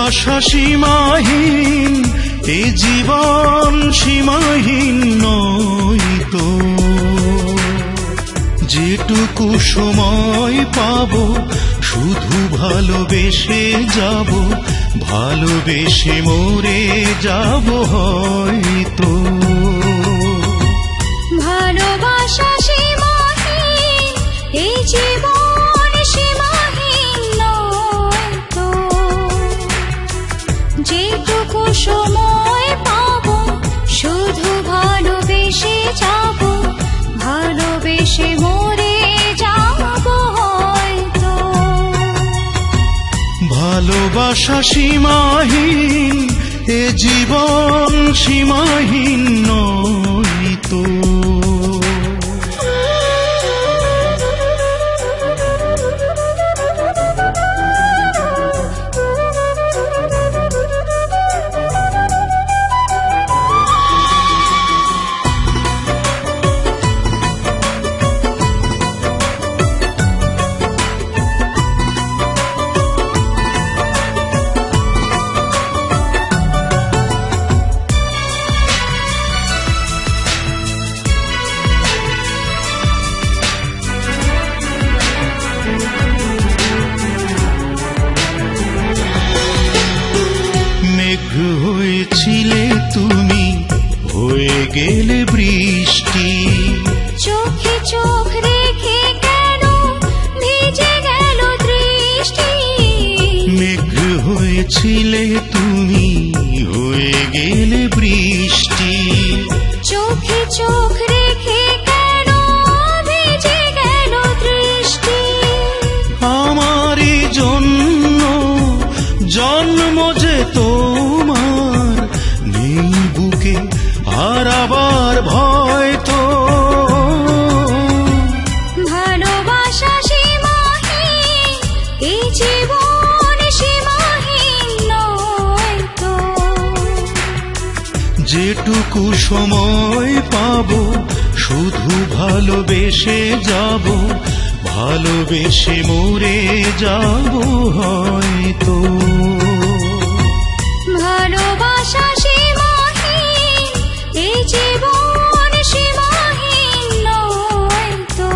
ভালোবাসা সীমাহীন, এ জীবন সীমাহীন নয় তো। যেটুকু সময় পাবো শুধু ভালোবেসে যাব, ভালোবেসে মরে যাব হয়তো। ভালোবাসা সীমাহীন, এই জীবন সীমাহীন নয় তো। যেটুকু সময় পাবো শুধু ভালোবেসে যাব, ভালোবেসে মরে যাব হয়তো। ভালোবাসা সীমাহীন, এ জীবন সীমাহীন নয় তো। হয়েছিলে তুমি, হয়ে গেলে বৃষ্টি। চোখে চোখ রেখে কেন ভিজে গেল দৃষ্টি। মেঘ হয়েছিলে তুমি, হয়ে গেলে বৃষ্টি। চোখে চোখ রেখে কেন ভিজে গেল দৃষ্টি। আমারই জন্য জন্ম যে তোমার, নেই বুকে আর আবার ভয় তো। ভালোবাসা সীমাহীন, এই জীবন সীমাহীন নয় তো। যেটুকু সময় পাবো শুধু ভালোবেসে যাব, ভালোবেসে মরে যাব হয়তো। ভালোবাসা সীমাহীন, এই জীবন সীমাহীন নয় তো।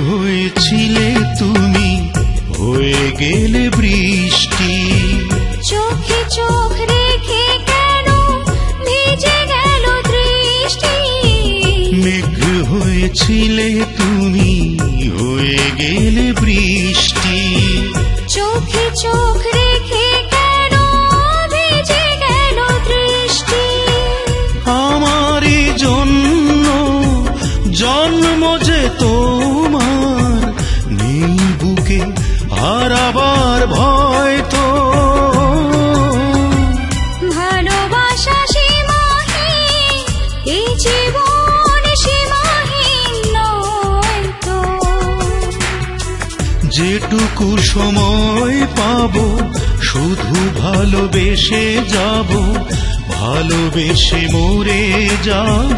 হয়েছিলে তুমি, হয়ে গেলে বৃষ্টি। চোখে চোখ রেখে কেন ভিজে গেল দৃষ্টি। মেঘ হয়েছিলে তুমি, হয়ে গেলে বৃষ্টি। চোখে চোখ রেখে কেন ভিজে গেল দৃষ্টি। আমারই জন্য জন্ম যে তোমার, নেই বুকে আর আবার ভয় তো। ভালোবাসা সীমাহীন, এই জীবন সীমাহীন নয় তো। যেটুকু সময় পাবো শুধু ভালোবেসে যাব, ভালোবেসে মরে যাব